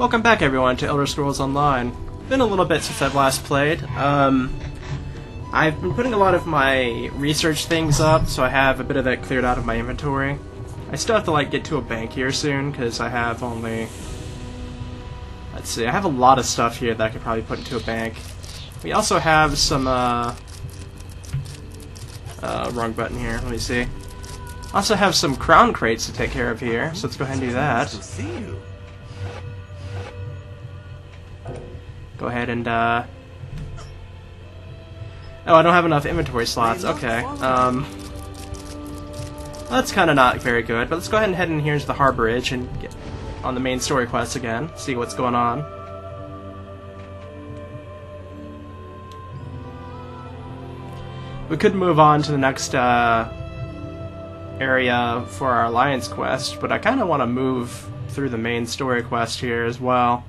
Welcome back, everyone, to Elder Scrolls Online. Been a little bit since I've last played. I've been putting a lot of my research things up, so I have a bit of that cleared out of my inventory. I still have to get to a bank here soon, because I have only... Let's see, I have a lot of stuff here that I could probably put into a bank. We also have some, wrong button here, let me see. Also have some crown crates to take care of here, so let's go ahead and do that. Go ahead and, Oh, I don't have enough inventory slots. Okay. That's kind of not very good, but let's go ahead and head in here to the Harborage and get on the main story quest again, see what's going on. We could move on to the next, area for our Alliance quest, but I kind of want to move through the main story quest here as well.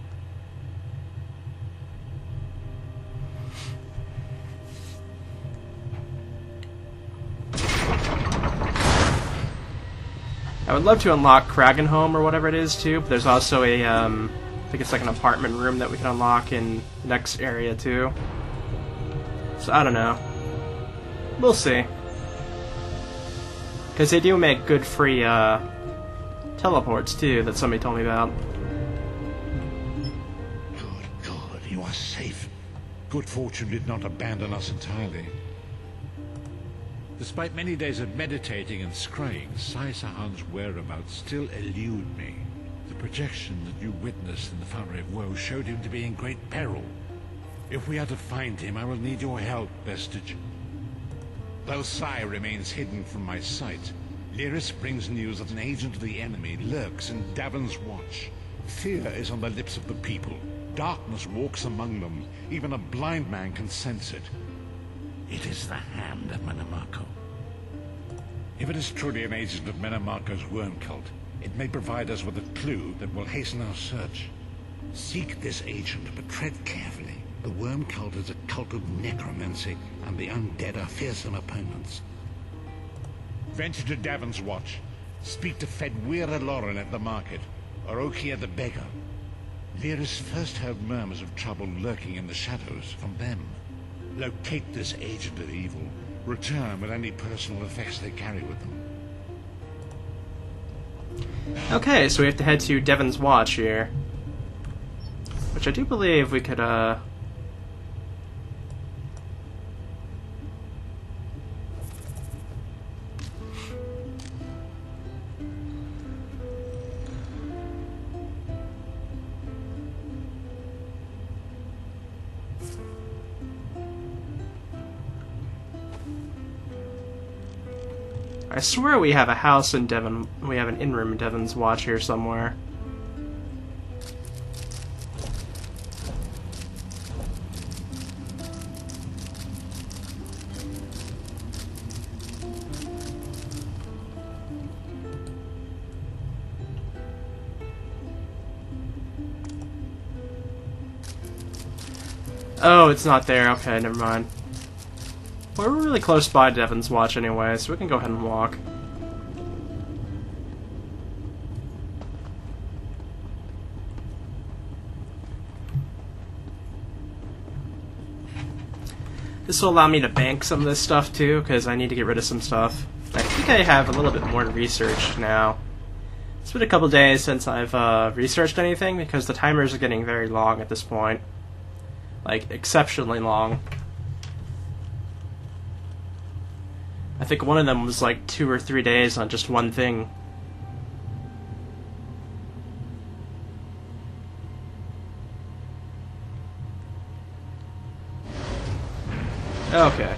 I would love to unlock Kragenholm or whatever it is too, but there's also a, I think it's like an apartment room that we can unlock in the next area too. So I don't know. We'll see. Because they do make good free teleports too, that somebody told me about. Good, you are safe. Good fortune did not abandon us entirely. Despite many days of meditating and scrying, Deshaan's whereabouts still elude me. The projection that you witnessed in the Foundry of Woe showed him to be in great peril. If we are to find him, I will need your help, Vestige. Though Sai remains hidden from my sight, Lyris brings news that an agent of the enemy lurks in Davon's Watch. Fear is on the lips of the people. Darkness walks among them. Even a blind man can sense it. It is the hand of Menemarko. If it is truly an agent of Menemarko's worm cult, it may provide us with a clue that will hasten our search. Seek this agent, but tread carefully. The worm cult is a cult of necromancy, and the undead are fearsome opponents. Venture to Davon's Watch. Speak to Fedwira Lauren at the market, or Okia the beggar. Lyris first heard murmurs of trouble lurking in the shadows from them. Locate this agent of evil. Return with any personal effects they carry with them. Okay, so we have to head to Devon's Watch here. Which I do believe we could, I swear we have a house in Devon. We have an inn-room in Devon's Watch here somewhere. Oh, it's not there. Okay, never mind. Well, we're really close by Devon's Watch anyway, so we can go ahead and walk. This will allow me to bank some of this stuff too, because I need to get rid of some stuff. I think I have a little bit more to research now. It's been a couple days since I've researched anything, because the timers are getting very long at this point. Like, exceptionally long. I think one of them was like 2 or 3 days on just one thing. Okay.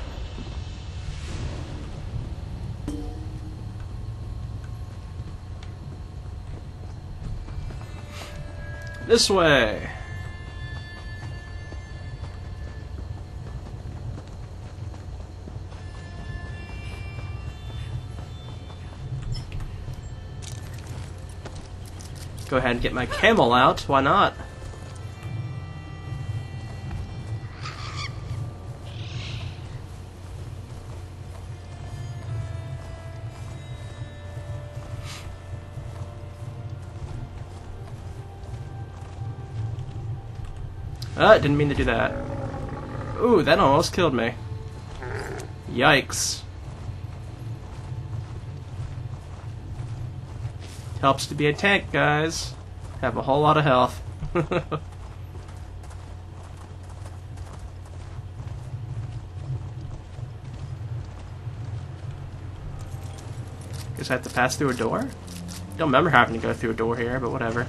This way. Go ahead and get my camel out, why not? Didn't mean to do that. Ooh, that almost killed me. Yikes. Helps to be a tank, guys. Have a whole lot of health. Guess I have to pass through a door? Don't remember having to go through a door here, but whatever.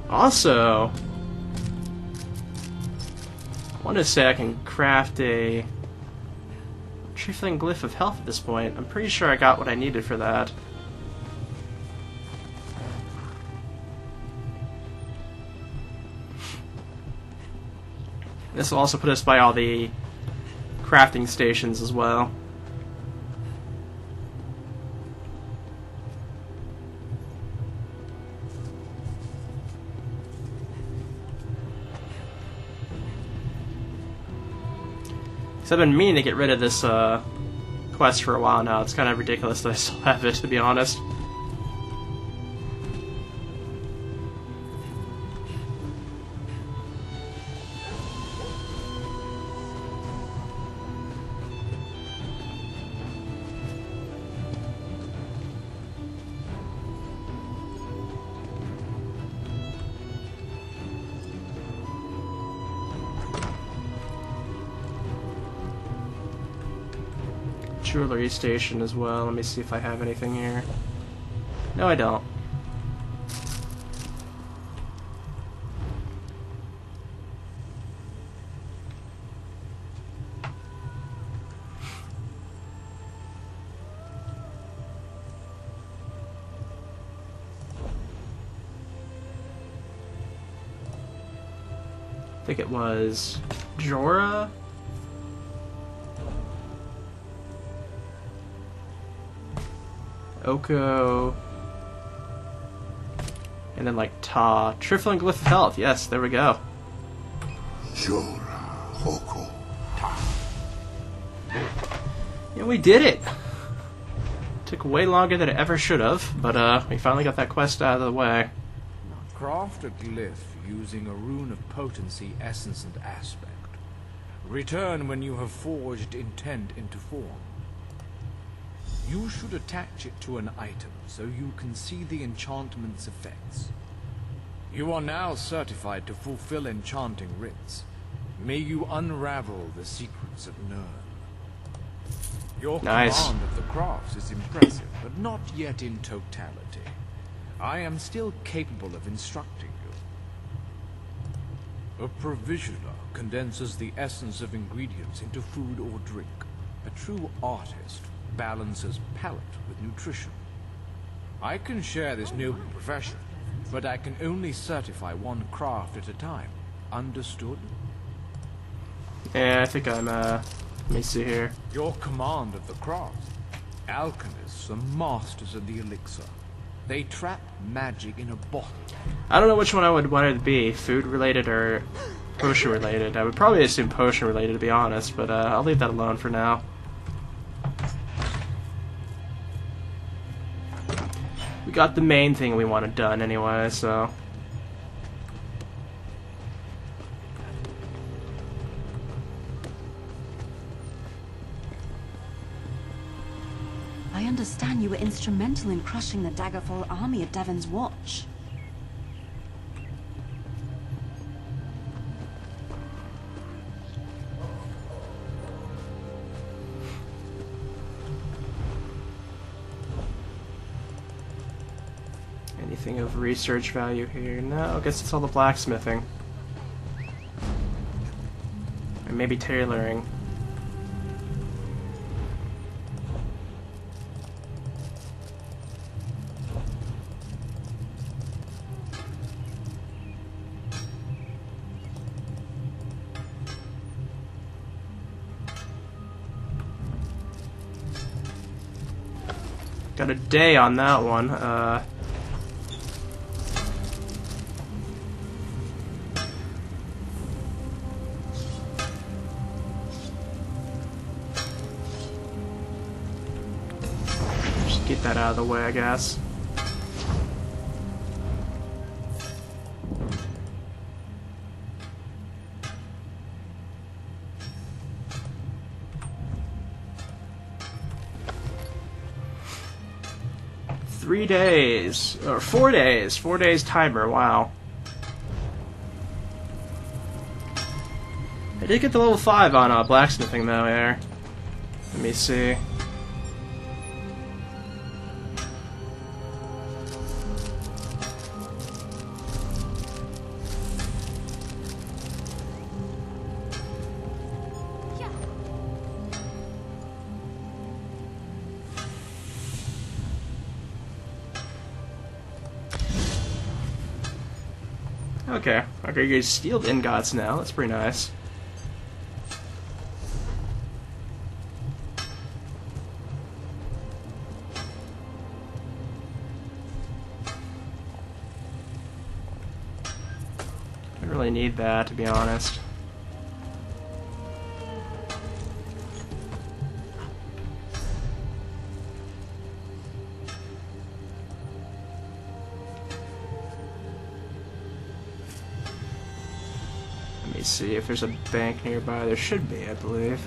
Also, I want to say I can craft a Trifling Glyph of Health at this point. I'm pretty sure I got what I needed for that. This will also put us by all the crafting stations as well. Because I've been meaning to get rid of this quest for a while now. It's kind of ridiculous that I still have it, to be honest. Jewelry station as well. Let me see if I have anything here. No, I don't. I think it was Jorah. Oko, and then like Ta. Trifling Glyph of Health, yes, there we go. Jorah, Oko, Ta. Yeah, we did it! Took way longer than it ever should have, but we finally got that quest out of the way. Craft a glyph using a rune of potency, essence, and aspect. Return when you have forged intent into form. You should attach it to an item so you can see the enchantment's effects. You are now certified to fulfill enchanting rites. May you unravel the secrets of Nirn. Your command of the crafts is impressive, but not yet in totality. I am still capable of instructing you. A provisioner condenses the essence of ingredients into food or drink. A true artist balances palate with nutrition. I can share this noble profession, but I can only certify one craft at a time. Understood? Yeah, I think I'm, let me see here. Your command of the craft. Alchemists are masters of the elixir. They trap magic in a bottle. I don't know which one I would want it to be, food related or potion related. I would probably assume potion related, to be honest, but I'll leave that alone for now. We got the main thing we wanted done anyway, so... I understand you were instrumental in crushing the Daggerfall army at Devon's Watch. Anything of research value here? No, I guess it's all the blacksmithing. Or maybe tailoring. Got a day on that one. get that out of the way, I guess. Three days, or 4 days. 4 days timer, wow. I did get the level 5 on blacksmithing though here. Let me see. Okay, you get steel ingots now. That's pretty nice. I really need that, to be honest. Let me see if there's a bank nearby. There should be, I believe.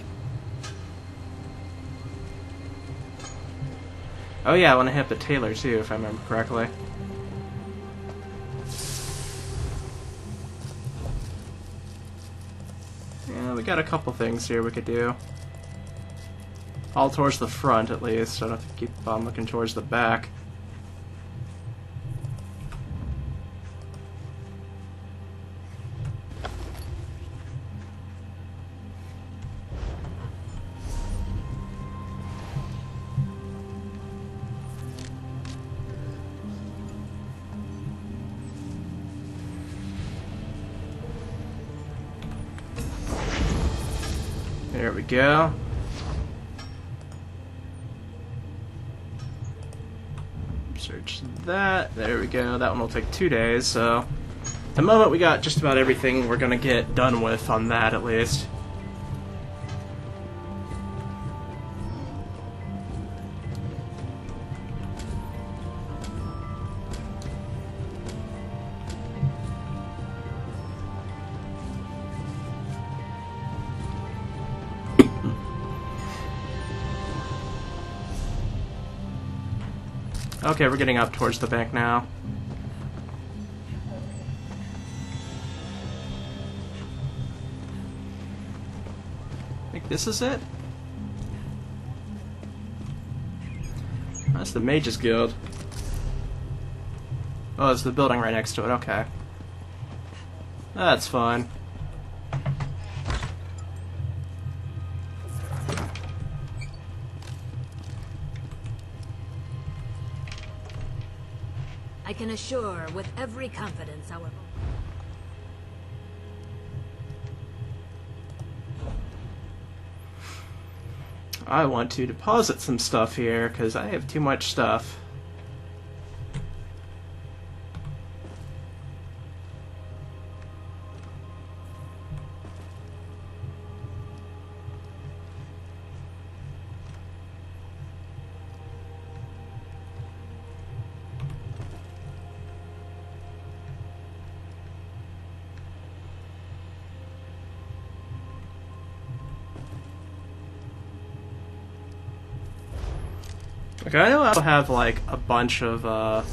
Oh yeah, I want to hit the tailor too, if I remember correctly. Yeah, we got a couple things here we could do. All towards the front, at least. I don't have to keep on looking towards the back. There we go. Search that. There we go. That one will take 2 days, so at the moment we got just about everything we're gonna get done with on that, at least. Okay, we're getting up towards the bank now. I think this is it? That's the Mages Guild. Oh, it's the building right next to it, okay. That's fine. I can assure with every confidence, however. I want to deposit some stuff here, because I have too much stuff. Okay, I know I have like a bunch of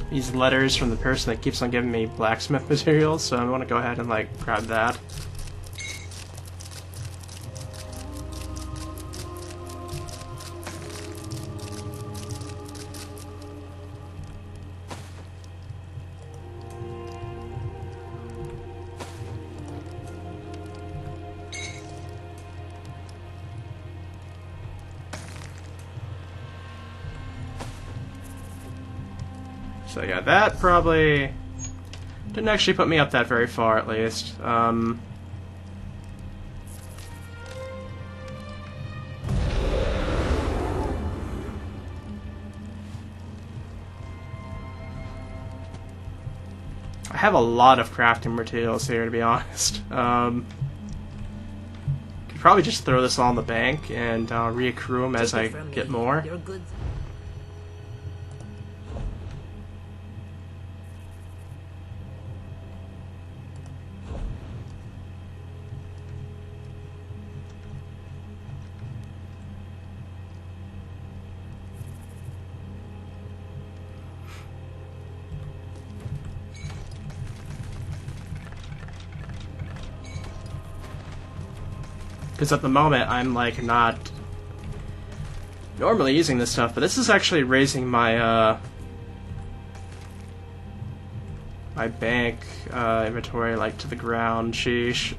these letters from the person that keeps on giving me blacksmith materials, so I want to go ahead and like grab that. So yeah, that probably didn't actually put me up that very far, at least. I have a lot of crafting materials here, to be honest. Could probably just throw this all in the bank and reaccrue them as I get more. Because at the moment, I'm, like, not normally using this stuff, but this is actually raising my, my bank, inventory, like, to the ground. Sheesh.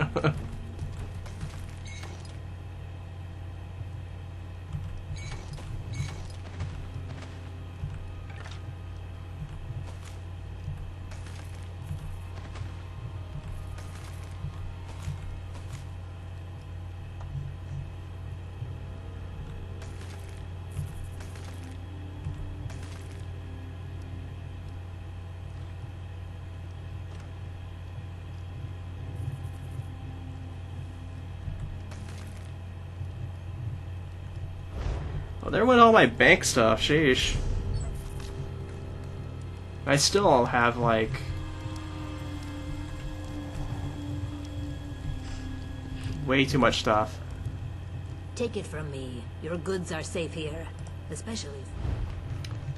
Oh, there went all my bank stuff, sheesh. I still have, like... way too much stuff. Take it from me. Your goods are safe here. Especially...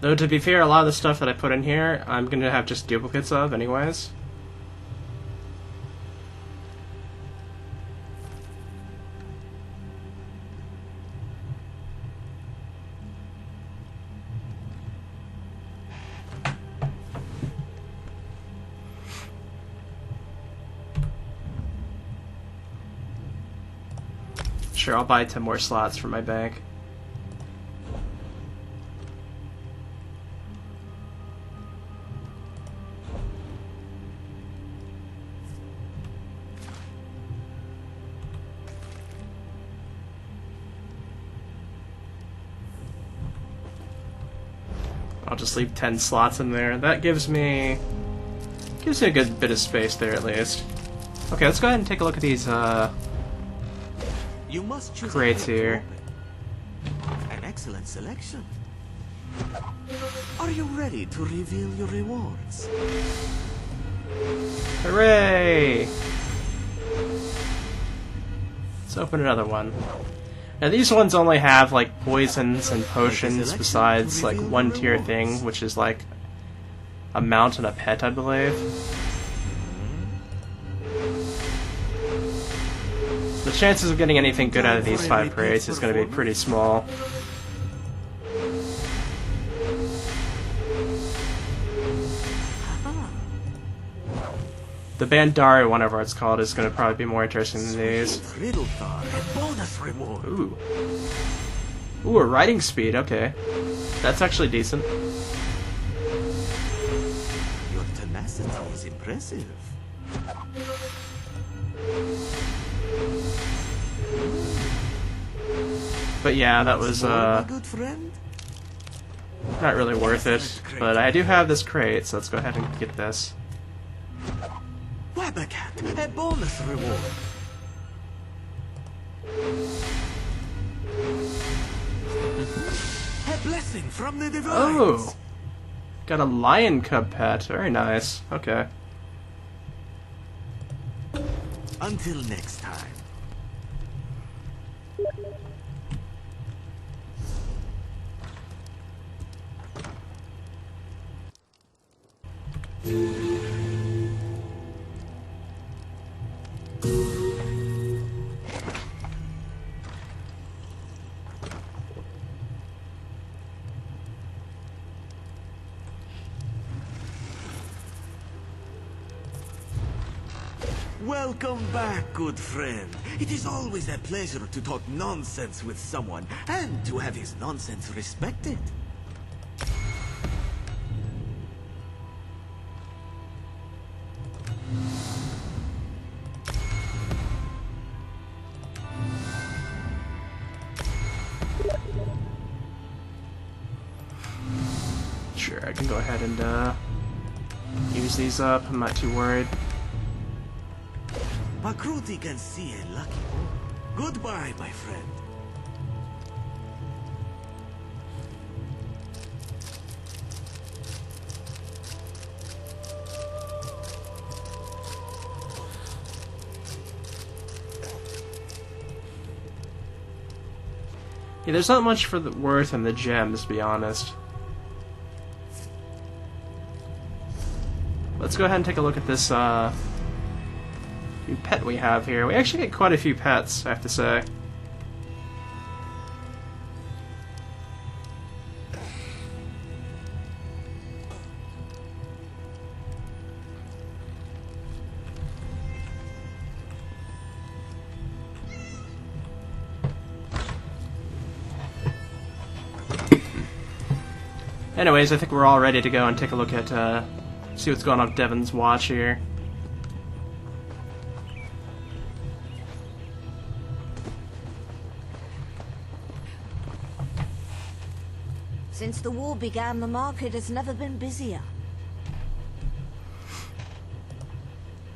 Though, to be fair, a lot of the stuff that I put in here, I'm gonna have just duplicates of anyways. Sure, I'll buy 10 more slots for my bank. I'll just leave 10 slots in there. That gives me a good bit of space there at least. Okay, let's go ahead and take a look at these You must choose crates here. An excellent selection. Are you ready to reveal your rewards? Hooray! Let's open another one. Now these ones only have like poisons and potions besides like one tier thing, which is like a mount and a pet, I believe. The chances of getting anything good out of these 5 crates is going to be pretty small. The Bandari, whatever it's called, is going to probably be more interesting than these. Ooh. Ooh, a riding speed, okay. That's actually decent. Your tenacity is impressive. But yeah, that was My good friend. not really worth it. But I do have this crate, so let's go ahead and get this. Wabacat, a bonus reward. A blessing from the divines. Oh! Got a lion cub pet. Very nice. Okay. Until next time. Welcome back, good friend. It is always a pleasure to talk nonsense with someone and to have his nonsense respected. Sure, I can go ahead and use these up. I'm not too worried. Makruti can see a lucky boy. Goodbye, my friend. Yeah, there's not much for the worth in the gems, to be honest. Let's go ahead and take a look at this new pet we have here. We actually get quite a few pets, I have to say. Anyways, I think we're all ready to go and take a look at, see what's going on with Devon's watch here. Since the war began, the market has never been busier.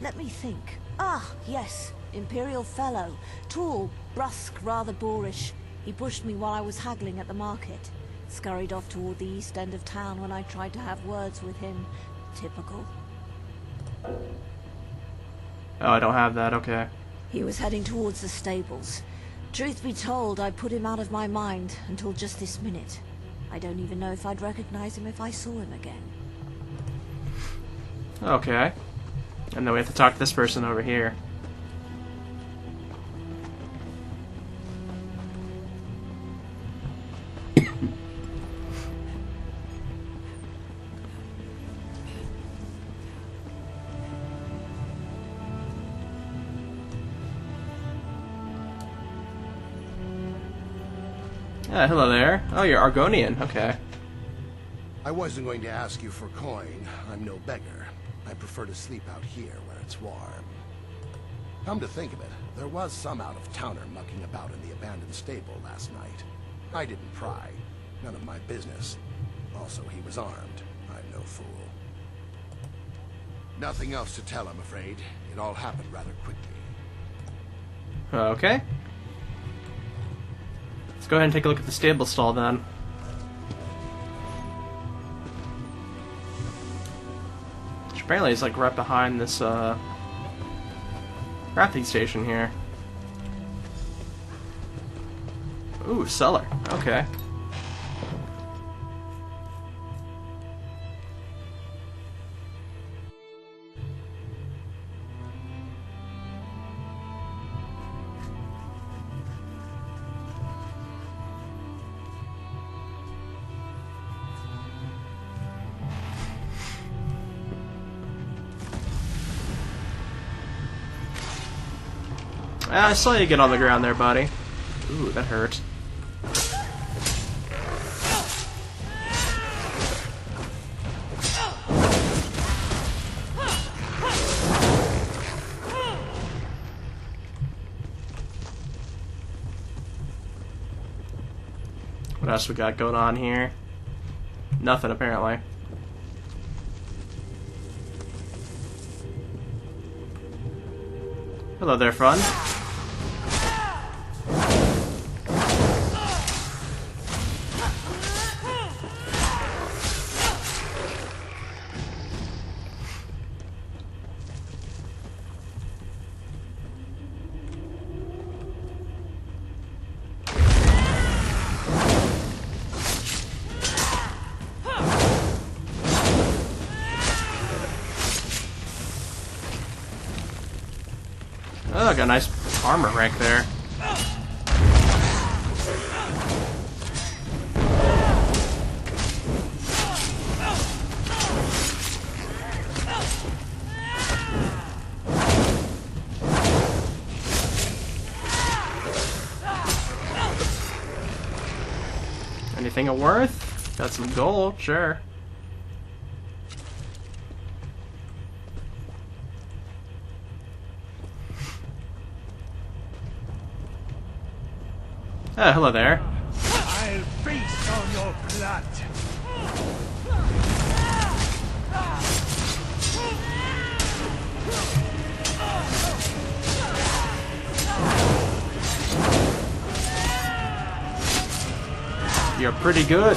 Let me think. Ah, yes. Imperial fellow. Tall, brusque, rather boorish. He pushed me while I was haggling at the market. Scurried off toward the east end of town when I tried to have words with him. Typical. Oh, I don't have that, okay. He was heading towards the stables. Truth be told, I put him out of my mind until just this minute. I don't even know if I'd recognize him if I saw him again. Okay. And then we have to talk to this person over here. Hello there. Oh, you're Argonian. Okay. I wasn't going to ask you for coin. I'm no beggar. I prefer to sleep out here where it's warm. Come to think of it, there was some out-of-towner mucking about in the abandoned stable last night. I didn't pry. None of my business. Also, he was armed. I'm no fool. Nothing else to tell, I'm afraid. It all happened rather quickly. Okay. Let's go ahead and take a look at the stable stall then. Which apparently is like right behind this crafting station here. Ooh, cellar. Okay. I saw you get on the ground there, buddy. Ooh, that hurt. What else we got going on here? Nothing, apparently. Hello there, fun. Oh, got a nice armor rank there. Anything of worth? Got some gold, sure. Ah, hello there. I'll feast on your blood. You're pretty good.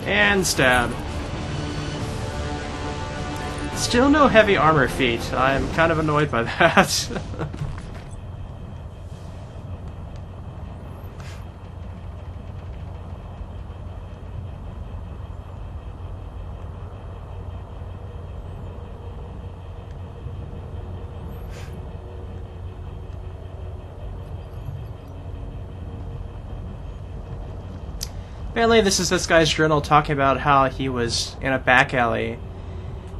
And stab. Still no heavy armor feat. I'm kind of annoyed by that. Apparently this is this guy's journal talking about how he was in a back alley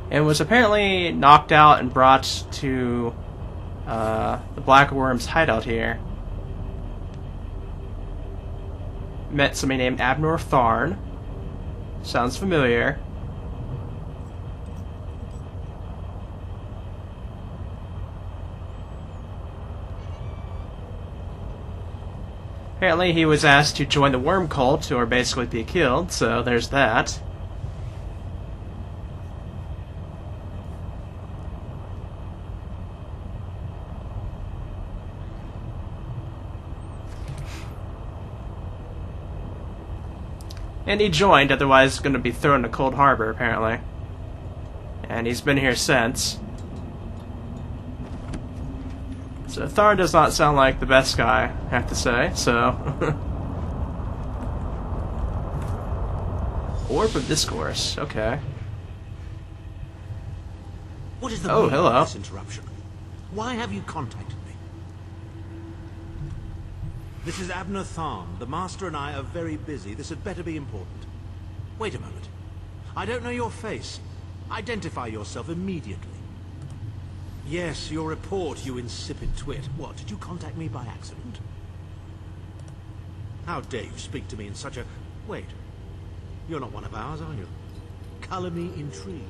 and was apparently knocked out and brought to the Black Worm's hideout here. Met somebody named Abner Tharn. Sounds familiar. Apparently he was asked to join the worm cult or basically be killed, so there's that. And he joined, otherwise going to be thrown to Cold Harbor, apparently. And he's been here since. So Tharn does not sound like the best guy, I have to say, so... Orb of Discourse, okay. What is the Oh, meaning hello. of this interruption? Why have you contacted me? This is Abner Tharn. The Master and I are very busy. This had better be important. Wait a moment. I don't know your face. Identify yourself immediately. Yes, your report, you insipid twit. What, did you contact me by accident? How dare you speak to me in such a... Wait. You're not one of ours, are you? Colour me intrigued.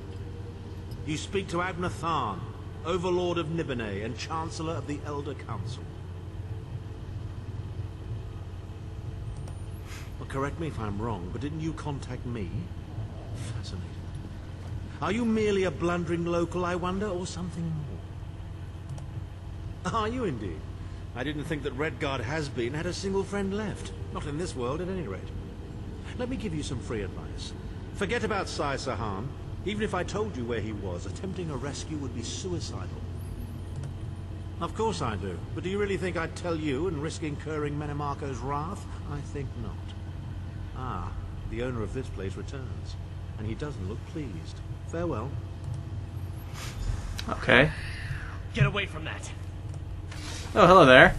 You speak to Abner Tharn, Overlord of Nibene and Chancellor of the Elder Council. Well, correct me if I'm wrong, but didn't you contact me? Fascinating. Are you merely a blundering local, I wonder, or something more? Are you indeed? I didn't think that Redguard has-been had a single friend left. Not in this world, at any rate. Let me give you some free advice. Forget about Sai Sahan. Even if I told you where he was, attempting a rescue would be suicidal. Of course I do. But do you really think I'd tell you and risk incurring Menemarco's wrath? I think not. Ah, the owner of this place returns. And he doesn't look pleased. Farewell. Okay. Get away from that. Oh, hello there.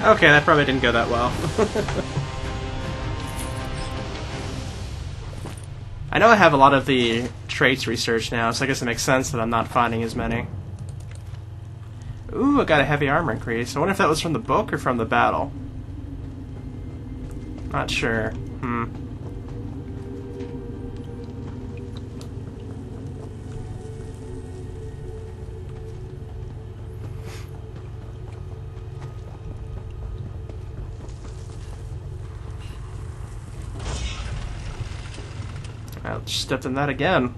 Okay, that probably didn't go that well. I know I have a lot of the traits researched now, so I guess it makes sense that I'm not finding as many. Ooh, I got a heavy armor increase. I wonder if that was from the book or from the battle. Not sure. I stepped in that again.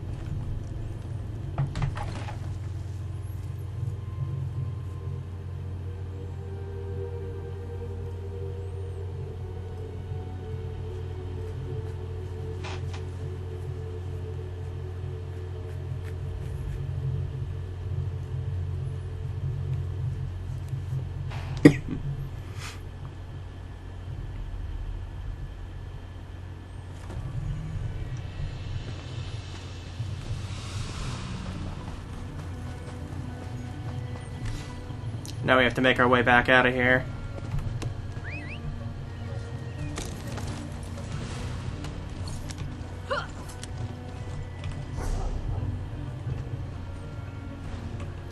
Now we have to make our way back out of here.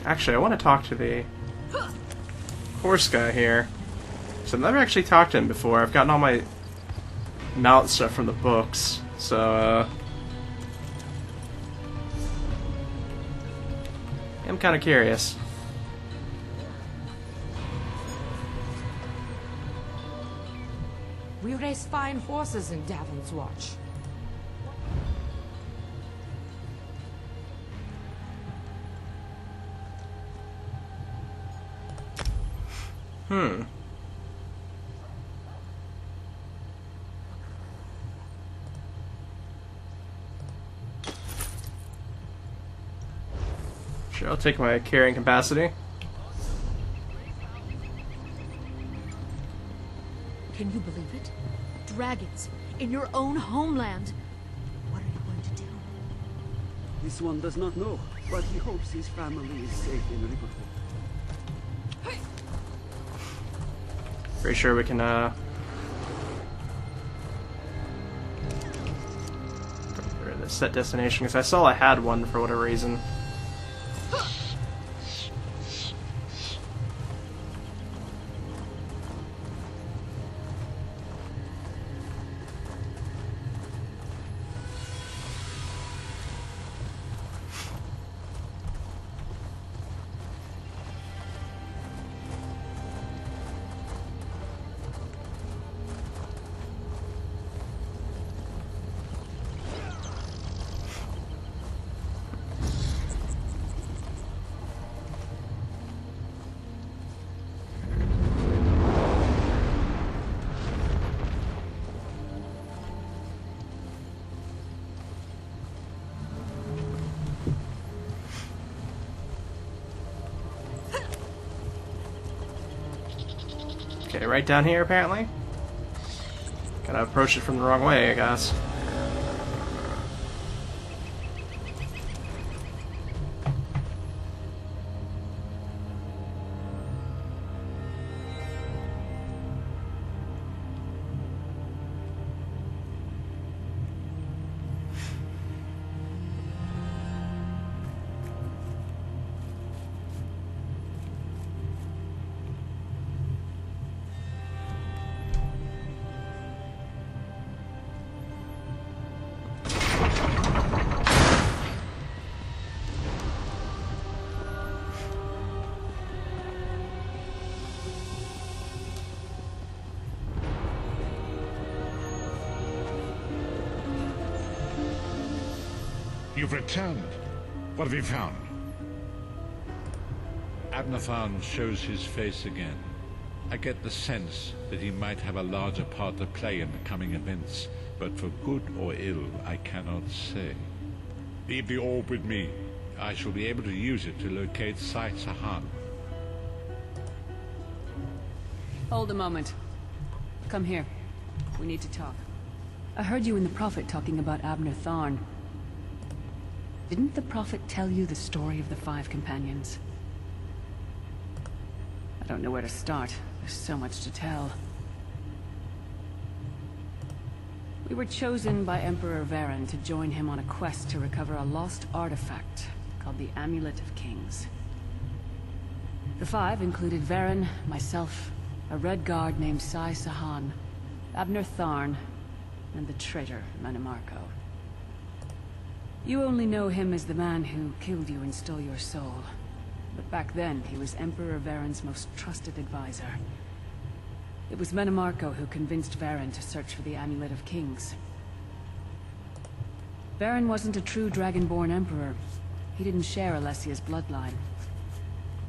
Actually, I want to talk to the horse guy here. So I've never actually talked to him before. I've gotten all my mount stuff from the books. So, I'm kind of curious. We raise fine horses in Davon's Watch. Sure, I'll take my carrying capacity. Can you believe it? Dragons in your own homeland. What are you going to do? This one does not know, but he hopes his family is safe in Riverfall. Pretty sure we can, set destination, because I saw I had one for whatever reason. Okay, right down here apparently. Gotta approach it from the wrong way, I guess. You've returned. What have you found? Abner Tharn shows his face again. I get the sense that he might have a larger part to play in the coming events, but for good or ill, I cannot say. Leave the orb with me. I shall be able to use it to locate Deshaan. Hold a moment. Come here. We need to talk. I heard you and the Prophet talking about Abner Tharn. Didn't the Prophet tell you the story of the 5 companions? I don't know where to start. There's so much to tell. We were chosen by Emperor Varen to join him on a quest to recover a lost artifact called the Amulet of Kings. The 5 included Varen, myself, a Red Guard named Deshaan, Abner Tharn, and the traitor Manimarco. You only know him as the man who killed you and stole your soul. But back then, he was Emperor Varen's most trusted advisor. It was Manimarco who convinced Varen to search for the Amulet of Kings. Varen wasn't a true Dragonborn Emperor. He didn't share Alessia's bloodline.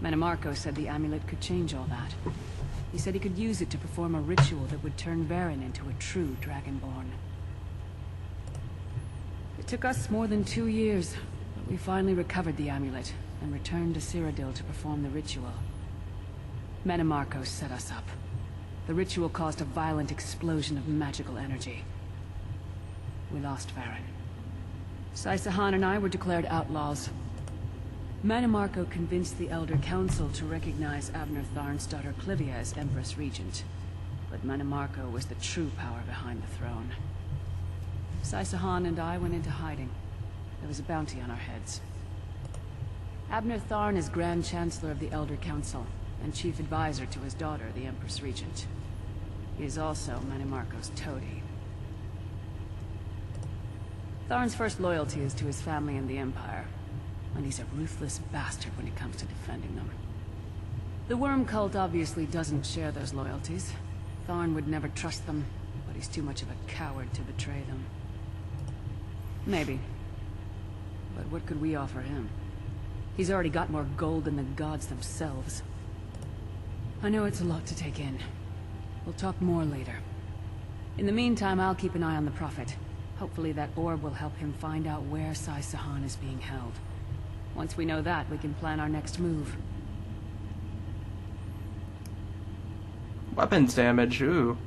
Manimarco said the amulet could change all that. He said he could use it to perform a ritual that would turn Varen into a true Dragonborn. It took us more than 2 years, but we finally recovered the amulet and returned to Cyrodiil to perform the ritual. Manimarco set us up. The ritual caused a violent explosion of magical energy. We lost Varen. Deshaan and I were declared outlaws. Manimarco convinced the Elder Council to recognize Abner Tharn's daughter Clivia as Empress Regent. But Manimarco was the true power behind the throne. Deshaan and I went into hiding. There was a bounty on our heads. Abner Tharn is Grand Chancellor of the Elder Council, and Chief Advisor to his daughter, the Empress Regent. He is also Manimarco's toady. Tharn's first loyalty is to his family and the Empire, and he's a ruthless bastard when it comes to defending them. The Worm Cult obviously doesn't share those loyalties. Tharn would never trust them, but he's too much of a coward to betray them. Maybe. But what could we offer him? He's already got more gold than the gods themselves. I know it's a lot to take in. We'll talk more later. In the meantime, I'll keep an eye on the Prophet. Hopefully that orb will help him find out where Deshaan is being held. Once we know that, we can plan our next move. Weapons damage, ooh.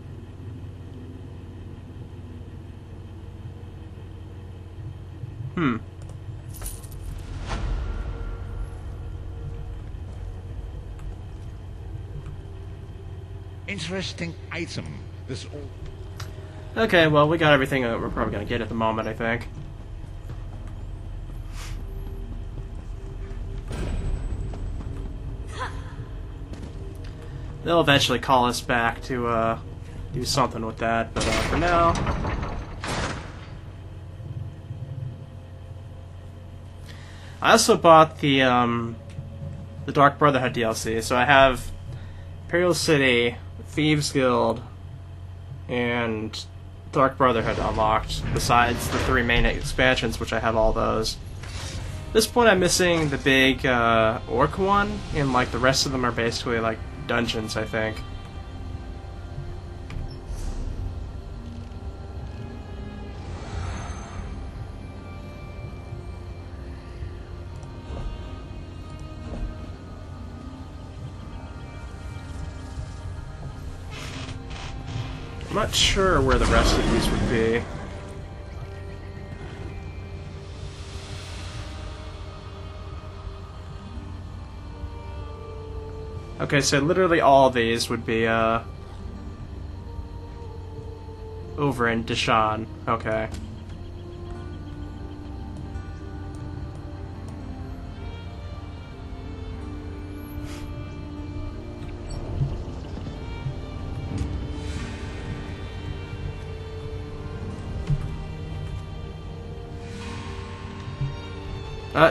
Interesting item. This all... Okay, well, we got everything that we're probably gonna get at the moment, I think. They'll eventually call us back to, do something with that, but, for now... I also bought the Dark Brotherhood DLC, so I have Imperial City, Thieves Guild, and Dark Brotherhood unlocked, besides the 3 main expansions, which I have all those. At this point I'm missing the big orc one, and like the rest of them are basically like dungeons, I think. I'm not sure where the rest of these would be. Okay, so literally all of these would be, over in Deshaan. Okay.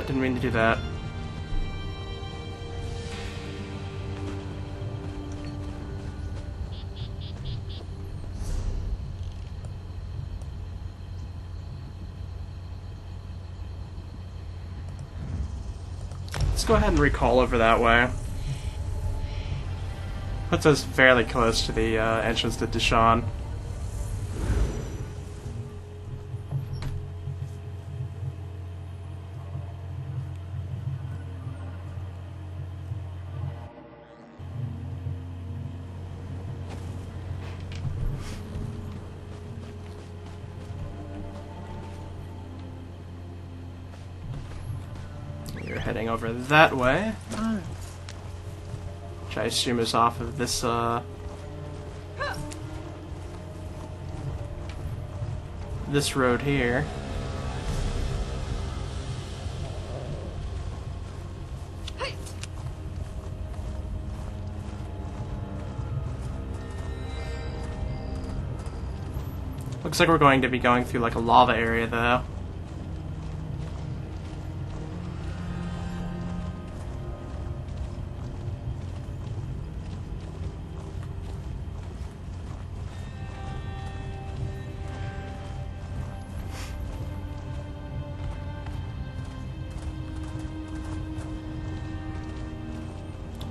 Didn't mean to do that. Let's go ahead and recall over that way. Puts us fairly close to the entrance to Deshaan. You're heading over that way, which I assume is off of this, this road here. Looks like we're going to be going through like a lava area though.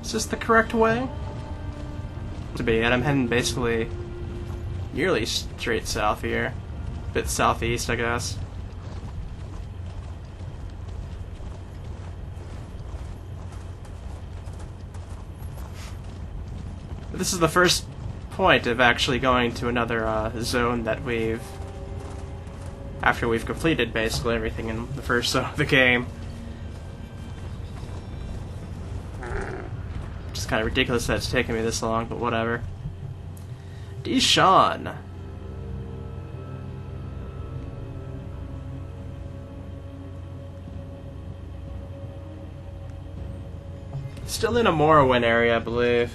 Is this the correct way? To be, and I'm heading basically nearly straight south here. A bit southeast, I guess. But this is the first point of actually going to another zone that we've... after we've completed basically everything in the first zone of the game. It's kind of ridiculous that it's taken me this long, but whatever. Deshaan. Still in a Morrowind area, I believe.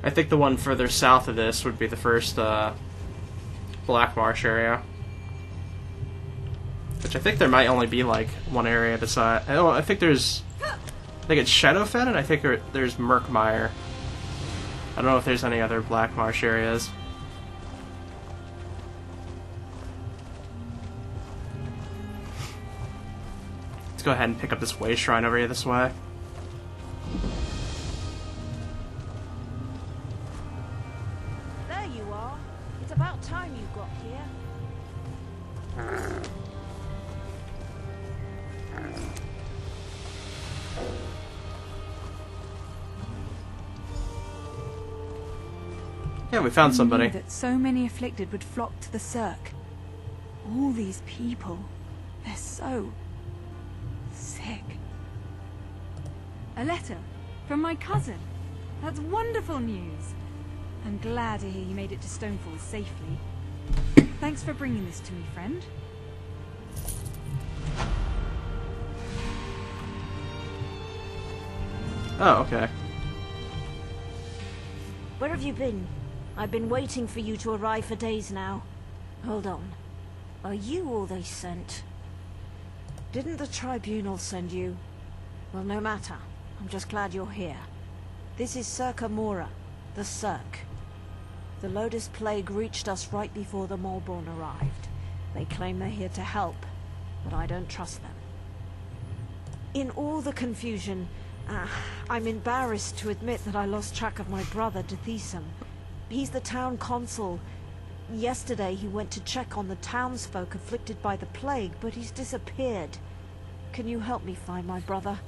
I think the one further south of this would be the first Black Marsh area. Which I think there might only be like one area beside... Oh, I think there's... I think it's Shadowfen, and I think there's Murkmire. I don't know if there's any other Black Marsh areas. Let's go ahead and pick up this way shrine over here this way. There you are. It's about time you got here. Yeah, we found somebody. Who knew that so many afflicted would flock to the Cirque? All these people, they're so sick. A letter from my cousin. That's wonderful news. I'm glad to hear you made it to Stonefall safely. Thanks for bringing this to me, friend. Oh, okay. Where have you been? I've been waiting for you to arrive for days now. Hold on. Are you all they sent? Didn't the Tribunal send you? Well, no matter. I'm just glad you're here. This is Circa Mora, the Cirque. The Lotus Plague reached us right before the Malborn arrived. They claim they're here to help, but I don't trust them. In all the confusion, I'm embarrassed to admit that I lost track of my brother, Deshaan. He's the town consul. Yesterday he went to check on the townsfolk afflicted by the plague, but he's disappeared. Can you help me find my brother?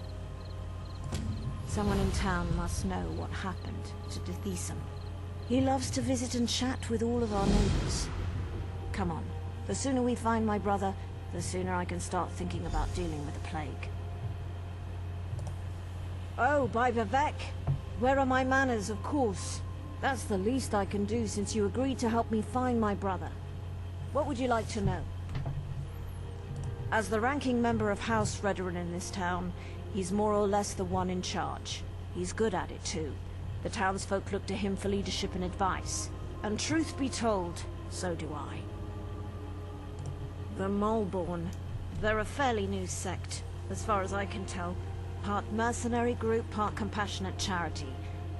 Someone in town must know what happened to Deshaan. He loves to visit and chat with all of our neighbors. Come on. The sooner we find my brother, the sooner I can start thinking about dealing with the plague. Oh, by Vivek! Where are my manners, of course? That's the least I can do since you agreed to help me find my brother. What would you like to know? As the ranking member of House Redoran in this town, he's more or less the one in charge. He's good at it too. The townsfolk look to him for leadership and advice. And truth be told, so do I. The Malborn. They're a fairly new sect, as far as I can tell. Part mercenary group, part compassionate charity.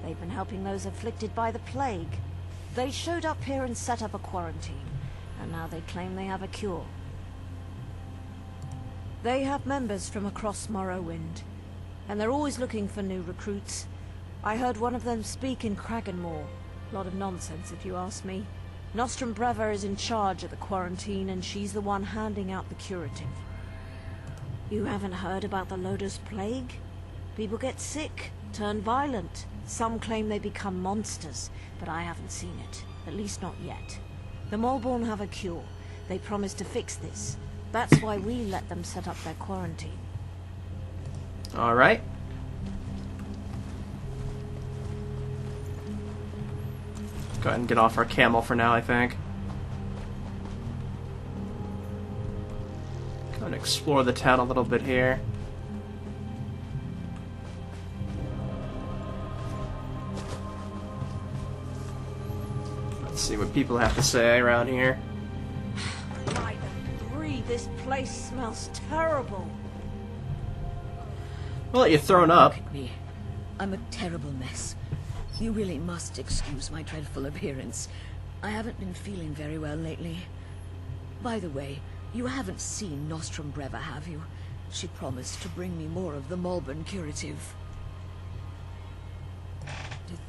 They've been helping those afflicted by the plague. They showed up here and set up a quarantine, and now they claim they have a cure. They have members from across Morrowind, and they're always looking for new recruits. I heard one of them speak in Kraganmore. A lot of nonsense, if you ask me. Nostrum Breva is in charge of the quarantine, and she's the one handing out the curative. You haven't heard about the Lotus Plague? People get sick, turn violent. Some claim they become monsters, but I haven't seen it. At least not yet. The Malborn have a cure. They promised to fix this. That's why we let them set up their quarantine. Alright. Go ahead and get off our camel for now, I think. Go and explore the town a little bit here. Let's see what people have to say around here. By the three, this place smells terrible. Well, you're thrown up. Look at me. I'm a terrible mess. You really must excuse my dreadful appearance. I haven't been feeling very well lately. By the way, you haven't seen Nostrum Breva, have you? She promised to bring me more of the Malborn curative.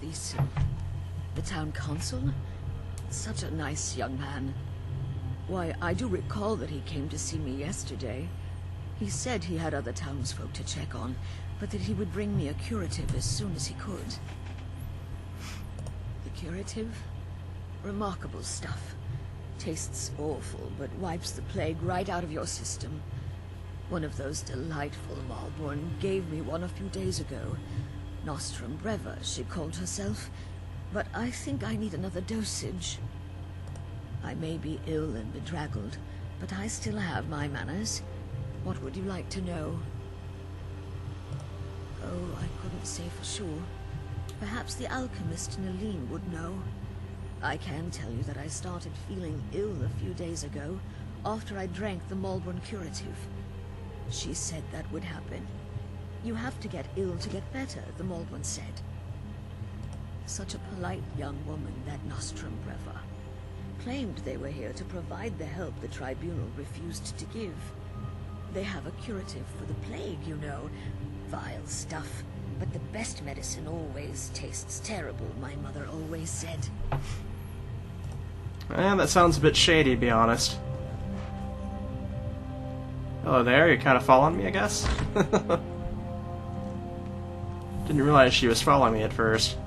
Deshaan, the town consul? Such a nice young man. Why, I do recall that he came to see me yesterday. He said he had other townsfolk to check on, but that he would bring me a curative as soon as he could. The curative? Remarkable stuff. Tastes awful, but wipes the plague right out of your system. One of those delightful Malborn gave me one a few days ago. Nostrum Breva, she called herself. But I think I need another dosage. I may be ill and bedraggled, but I still have my manners. What would you like to know? Oh, I couldn't say for sure. Perhaps the alchemist Nalene would know. I can tell you that I started feeling ill a few days ago, after I drank the Malborn curative. She said that would happen. You have to get ill to get better, the Malborn said. Such a polite young woman, that Nostrum Breva. Claimed they were here to provide the help the Tribunal refused to give. They have a curative for the plague, you know. Vile stuff. But the best medicine always tastes terrible, my mother always said. That sounds a bit shady, to be honest. Hello there, you're kind of following me, I guess? Didn't realize she was following me at first.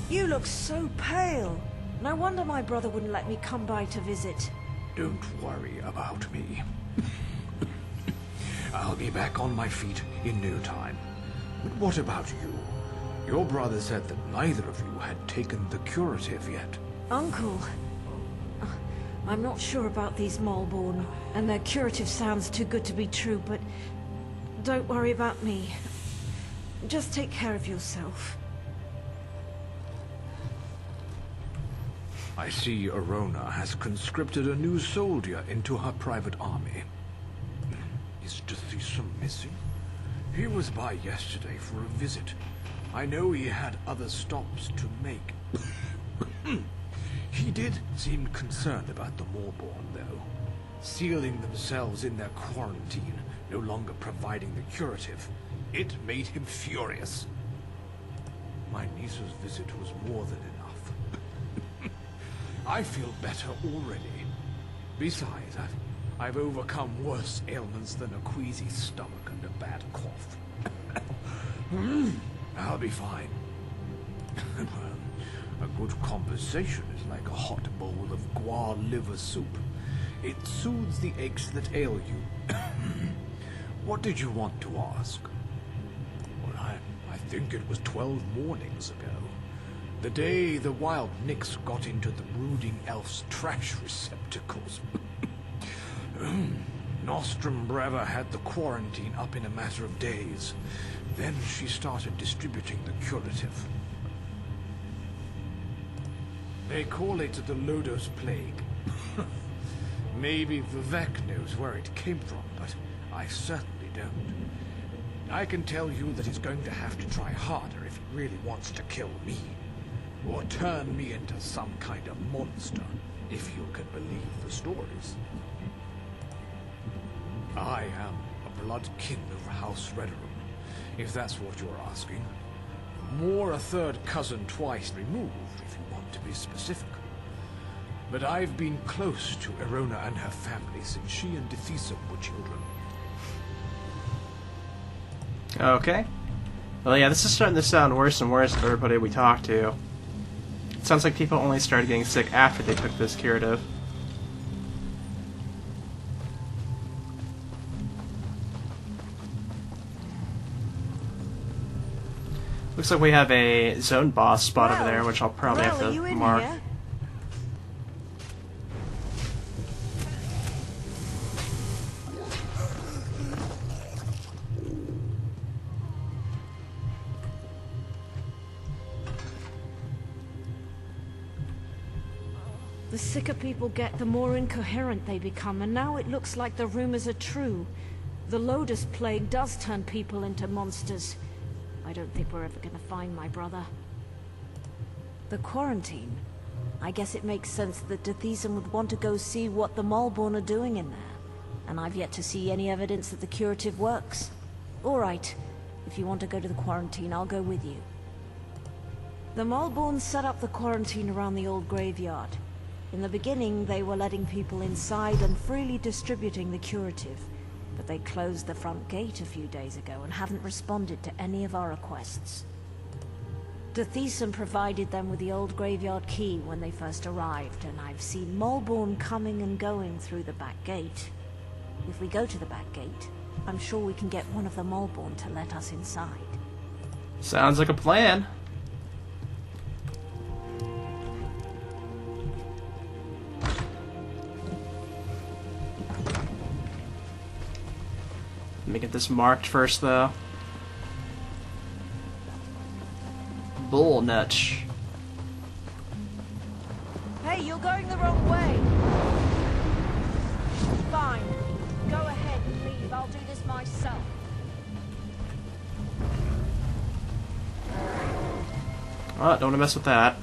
You look so pale. No wonder my brother wouldn't let me come by to visit. Don't worry about me. I'll be back on my feet in no time. But what about you? Your brother said that neither of you had taken the curative yet. Uncle, I'm not sure about these Malborn, and their curative sounds too good to be true, but don't worry about me. Just take care of yourself. I see Arona has conscripted a new soldier into her private army. Is Deshaan missing? He was by yesterday for a visit. I know he had other stops to make. He did seem concerned about the Malborn, though. Sealing themselves in their quarantine, no longer providing the curative. It made him furious. My niece's visit was more than enough. I feel better already. Besides, I've overcome worse ailments than a queasy stomach and a bad cough. I'll be fine. A good conversation is like a hot bowl of guar liver soup. It soothes the aches that ail you. What did you want to ask? Well, I think it was 12 mornings ago. The day the wild Nyx got into the brooding elf's trash receptacles. Nostrum Breva had the quarantine up in a matter of days. Then she started distributing the curative. They call it the Lodos Plague. Maybe Vivek knows where it came from, but I certainly don't. I can tell you that he's going to have to try harder if he really wants to kill me. Or turn me into some kind of monster, if you can believe the stories. I am a blood kin of House Redorum, if that's what you're asking. More a third cousin twice removed, if you want to be specific. But I've been close to Arona and her family since she and Deshaan were children. Okay. Well, yeah, this is starting to sound worse and worse for everybody we talk to. It sounds like people only started getting sick after they took this curative. Looks like we have a zone boss spot over there, which I'll probably have to mark. Here? The sicker people get, the more incoherent they become, and now it looks like the rumors are true. The Lotus Plague does turn people into monsters. I don't think we're ever gonna find my brother. The quarantine? I guess it makes sense that Deshaan would want to go see what the Malborn are doing in there. And I've yet to see any evidence that the curative works. Alright, if you want to go to the quarantine, I'll go with you. The Malborn set up the quarantine around the old graveyard. In the beginning, they were letting people inside and freely distributing the curative. But they closed the front gate a few days ago and haven't responded to any of our requests. Deshaan provided them with the old graveyard key when they first arrived, and I've seen Malborn coming and going through the back gate. If we go to the back gate, I'm sure we can get one of the Malborn to let us inside. Sounds like a plan. Let me get this marked first, though. Bull nutch. Hey, you're going the wrong way. Fine. Go ahead and leave. I'll do this myself. Oh, don't want to mess with that.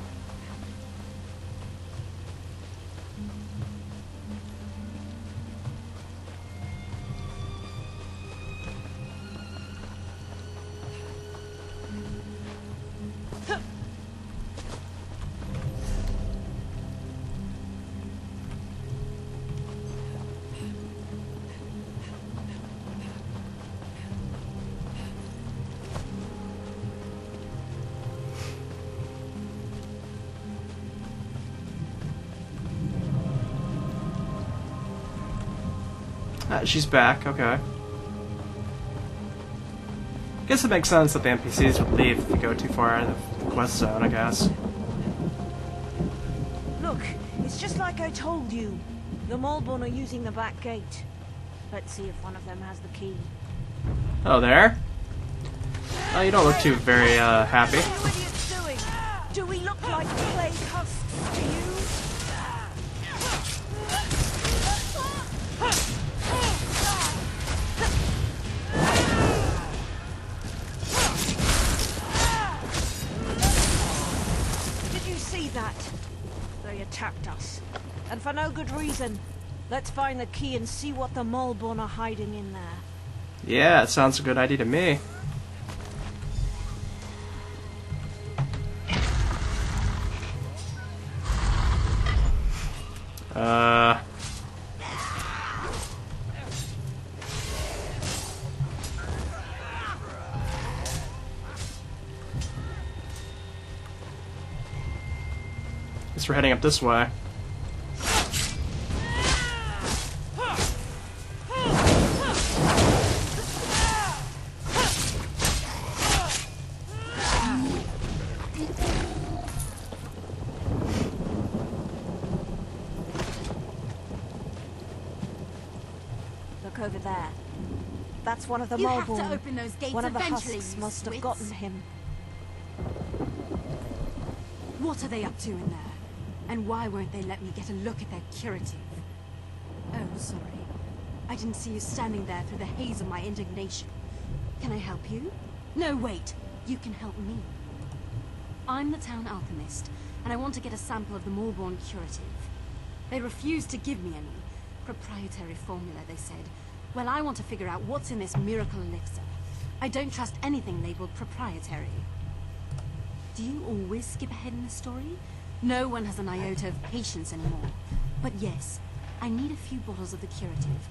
She's back, okay. I guess it makes sense that the NPCs would leave if you go too far out of the quest zone, I guess. Look, it's just like I told you. The Malborn are using the back gate. Let's see if one of them has the key. Oh, there? Oh, you don't look too very, happy. What are you idiots doing? Do we look like plague husks to you? Did you see that? They attacked us. And for no good reason. Let's find the key and see what the Malborn are hiding in there. Yeah, it sounds a good idea to me. Guess we're heading up this way. Look over there. That's one of the You have Malborn. to open those gates One of the eventually, husks you must have swits. gotten him. What are they up to in there? And why won't they let me get a look at their curative? Oh, sorry. I didn't see you standing there through the haze of my indignation. Can I help you? No, wait. You can help me. I'm the town alchemist, and I want to get a sample of the Malborn curative. They refused to give me any. Proprietary formula, they said. Well, I want to figure out what's in this miracle elixir. I don't trust anything labeled proprietary. Do you always skip ahead in the story? No one has an iota of patience anymore. But yes, I need a few bottles of the curative.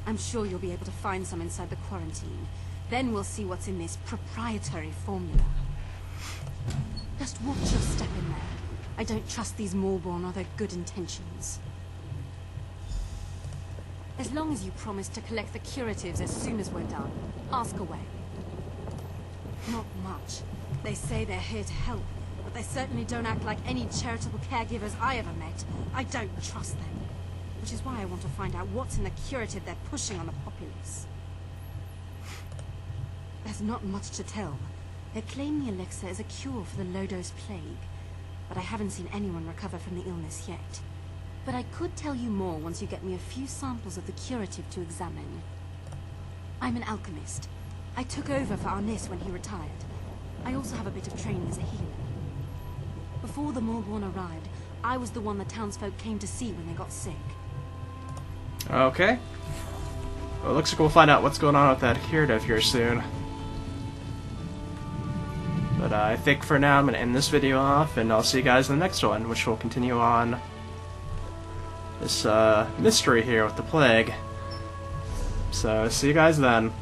I'm sure you'll be able to find some inside the quarantine. Then we'll see what's in this proprietary formula. Just watch your step in there. I don't trust these Malborn or their good intentions. As long as you promise to collect the curatives as soon as we're done, ask away. Not much. They say they're here to help, but they certainly don't act like any charitable caregivers I ever met. I don't trust them. Which is why I want to find out what's in the curative they're pushing on the populace. There's not much to tell. They claim the elixir is a cure for the low-dose plague, but I haven't seen anyone recover from the illness yet. But I could tell you more once you get me a few samples of the curative to examine. I'm an alchemist. I took over for Arnis when he retired. I also have a bit of training as a healer. Before the Malborn arrived, I was the one the townsfolk came to see when they got sick. Okay. Well, it looks like we'll find out what's going on with that curative here soon. But I think for now I'm going to end this video off, and I'll see you guys in the next one, which will continue on this mystery here with the plague. So, see you guys then.